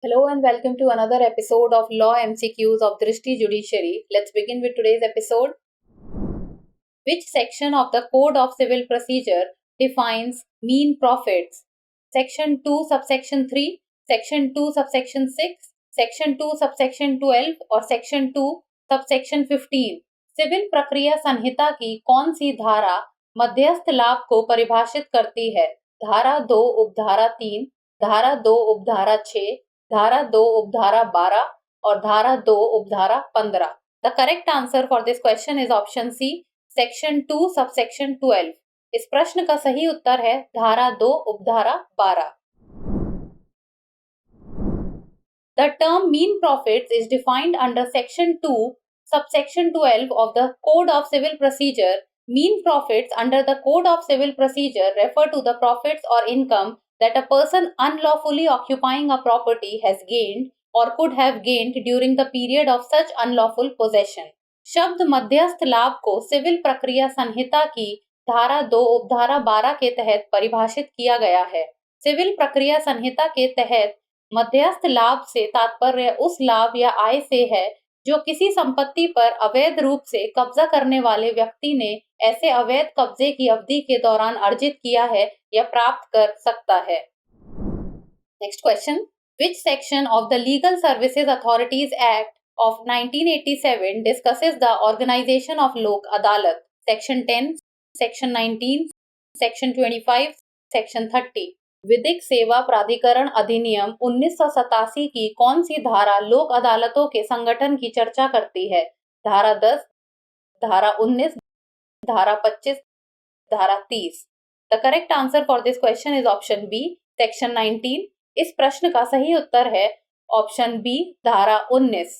Hello and welcome to another episode of Law MCQs of Drishti Judiciary. Let's begin with today's episode. Which section of the Code of Civil Procedure defines mean profits? Section 2 subsection 3, Section 2 subsection 6, Section 2 subsection 12 और Section 2 subsection 15. Civil प्रक्रिया संहिता की कौन सी धारा मध्यस्थ लाभ को परिभाषित करती है? धारा 2 उपधारा 3, धारा 2 उपधारा 6, धारा 2 उपधारा 12 और धारा 2 उपधारा 15. The correct answer for this question is option C, section 2 subsection 12. इस प्रश्न का सही उत्तर है धारा 2 उपधारा 12. The term mean profits is defined under section 2 subsection 12 of the Code of Civil Procedure. Mean profits under the Code of Civil Procedure refer to the profits or income that a person unlawfully occupying a property has gained or could have gained during the period of such unlawful possession. शब्द मध्यस्थ लाभ को civil प्रक्रिया संहिता की धारा 2 उपधारा 12 के तहत परिभाषित किया गया है. सिविल प्रक्रिया संहिता के तहत मध्यस्थ लाभ से तात्पर्य उस लाभ या आय से है जो किसी संपत्ति पर अवैध रूप से कब्जा करने वाले व्यक्ति ने ऐसे अवैध कब्जे की अवधि के दौरान अर्जित किया है या प्राप्त कर सकता है. Next question. Which section of the Legal Services Authorities Act of 1987 discusses the organization of Lok Adalat? Section 10, Section 19, Section 25, Section 30. विधिक सेवा प्राधिकरण अधिनियम 1987 की कौन सी धारा लोक अदालतों के संगठन की चर्चा करती है? धारा 10, धारा 19, धारा 25, धारा 30. The correct answer for this question is option B, Section 19. इस प्रश्न का सही उत्तर है ऑप्शन बी धारा 19.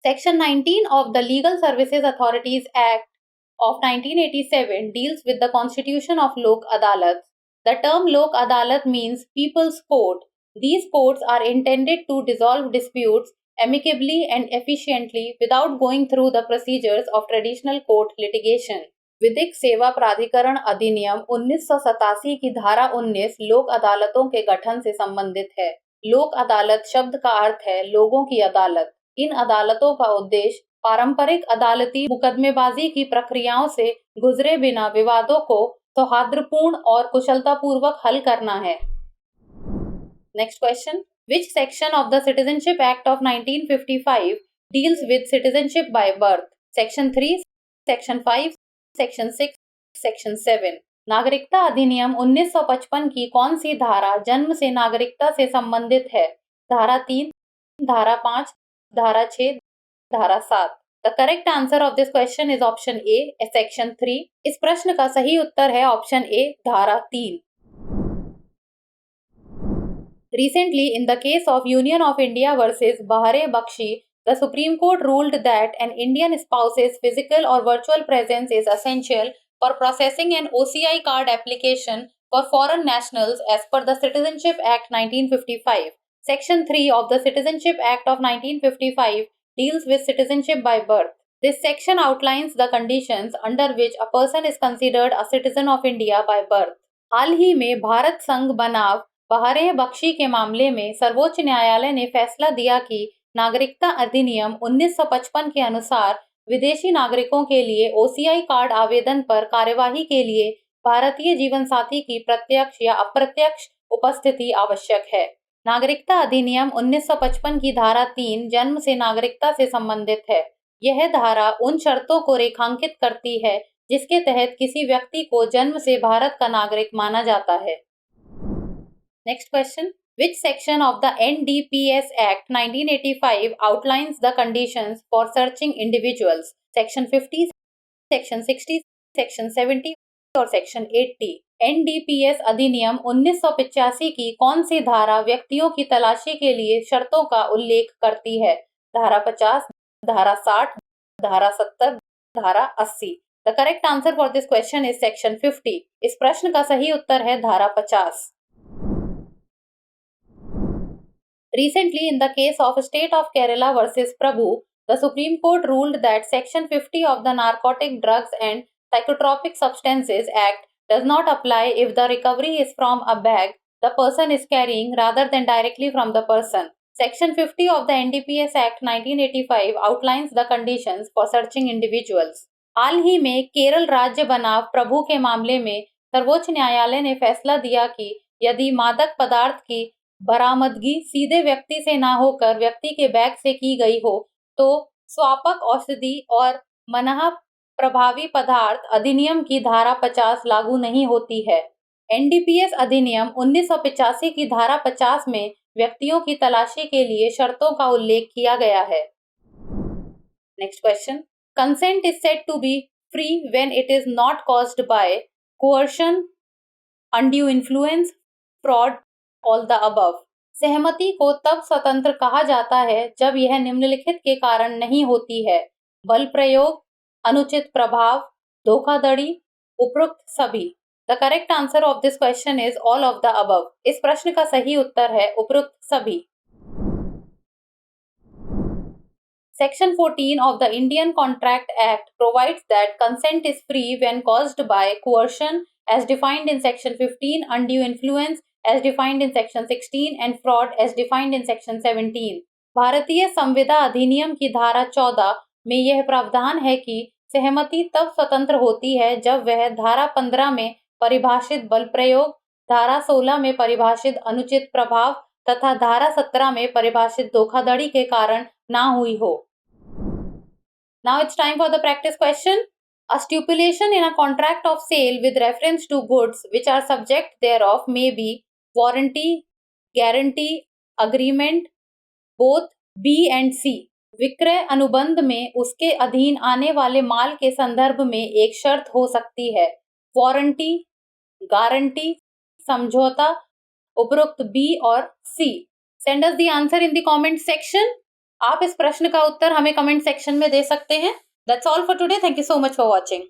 Section 19 of the Legal Services Authorities Act of 1987 deals with the constitution of Lok Adalat. The term Lok Adalat means people's court. These courts are intended to resolve disputes amicably and efficiently without going through the procedures of traditional court litigation. विधिक सेवा प्राधिकरण अधिनियम 1987 की धारा 19 लोक अदालतों के गठन से संबंधित है. लोक अदालत शब्द का अर्थ है लोगों की अदालत. इन अदालतों का उद्देश्य पारंपरिक अदालती मुकदमेबाजी की प्रक्रियाओं से गुजरे बिना विवादों को सौहार्दपूर्ण और कुशलतापूर्वक हल करना है. Next question. Which section of the Citizenship Act of 1955 deals with citizenship by birth? Section 3, Section 5, Section 6, Section 7. नागरिकता अधिनियम 1955 की कौन सी धारा जन्म से नागरिकता से संबंधित है? धारा 3, धारा 5, धारा 6, धारा 7. The correct answer of this question is option A, Section 3. इस प्रश्न का सही उत्तर है ऑप्शन A, धारा 3. Recently, in the case of Union of India versus Bahare Bakshi, the Supreme Court ruled that an Indian spouse's physical or virtual presence is essential for processing an OCI card application for foreign nationals as per the Citizenship Act 1955. Section 3 of the Citizenship Act of 1955 deals with citizenship by birth. This section outlines the conditions under which a person is considered a citizen of India by birth. हाल ही में भारत संघ बनाव बहारे बख्शी के मामले में सर्वोच्च न्यायालय ने फैसला दिया कि नागरिकता अधिनियम 1955 के अनुसार विदेशी नागरिकों के लिए ओसीआई कार्ड आवेदन पर कार्यवाही के लिए भारतीय जीवन साथी की प्रत्यक्ष या अप्रत्यक्ष उपस्थिति आवश्यक है. नागरिकता अधिनियम 1955 की धारा 3 जन्म से नागरिकता से संबंधित है. यह धारा उन शर्तों को रेखांकित करती है जिसके तहत किसी व्यक्ति को जन्म से भारत का नागरिक माना जाता है. Next question. Which section of the NDPS Act 1985 outlines the conditions for searching individuals? Section 50, Section 60, Section 70 और Section 80. NDPS अधिनियम 1985 की कौन सी धारा व्यक्तियों की तलाशी के लिए शर्तों का उल्लेख करती है? धारा 50, धारा 60, धारा 70, धारा 80. The correct answer for this question is Section 50. इस प्रश्न का सही उत्तर है धारा 50. Recently, in the case of State of Kerala versus Prabhu, the Supreme Court ruled that Section 50 of the Narcotic Drugs and Psychotropic Substances Act does not apply if the recovery is from a bag the person is carrying rather than directly from the person. Section 50 of the NDPS Act 1985 outlines the conditions for searching individuals. हाल ही में केरल राज्य बनाम प्रभु के मामले में सर्वोच्च न्यायालय ने फैसला दिया कि यदि मादक पदार्थ की बरामदगी सीधे व्यक्ति से ना होकर व्यक्ति के बैग से की गई हो तो स्वापक औषधि और मनः प्रभावी पदार्थ अधिनियम की धारा 50 लागू नहीं होती है। एनडीपीएस अधिनियम 1985 की धारा 50 में व्यक्तियों की तलाशी के लिए शर्तों का उल्लेख किया गया है। Next question, consent is said to be free when it is not caused by coercion, undue influence, fraud, all the above. सहमति को तब स्वतंत्र कहा जाता है जब यह निम्नलिखित के कारण नहीं होती है: बल प्रयोग, अनुचित प्रभाव, धोखाधड़ी, उपरोक्त सभी। The correct answer of this question is all of the above. इस प्रश्न का सही उत्तर है उपरोक्त सभी। Section 14 of the Indian Contract Act provides that consent is free when caused by coercion as defined in Section 15, undue influence as defined in Section 16 and fraud as defined in Section 17. भारतीय संविदा अधिनियम की धारा 14 में यह प्रावधान है कि सहमति तब स्वतंत्र होती है जब वह धारा 15 में परिभाषित बल प्रयोग, धारा 16 में परिभाषित अनुचित प्रभाव तथा धारा 17 में परिभाषित धोखाधड़ी के कारण ना हुई हो। Now it's time for the practice question. A stipulation in a contract of sale with reference to goods which are subject thereof may be warranty, guarantee, agreement, both B and C. विक्रय अनुबंध में उसके अधीन आने वाले माल के संदर्भ में एक शर्त हो सकती है: वारंटी, गारंटी, समझौता, उपरोक्त B और C. Send us the answer in the comment section. आप इस प्रश्न का उत्तर हमें कमेंट सेक्शन में दे सकते हैं। That's all for today. Thank you so much for watching.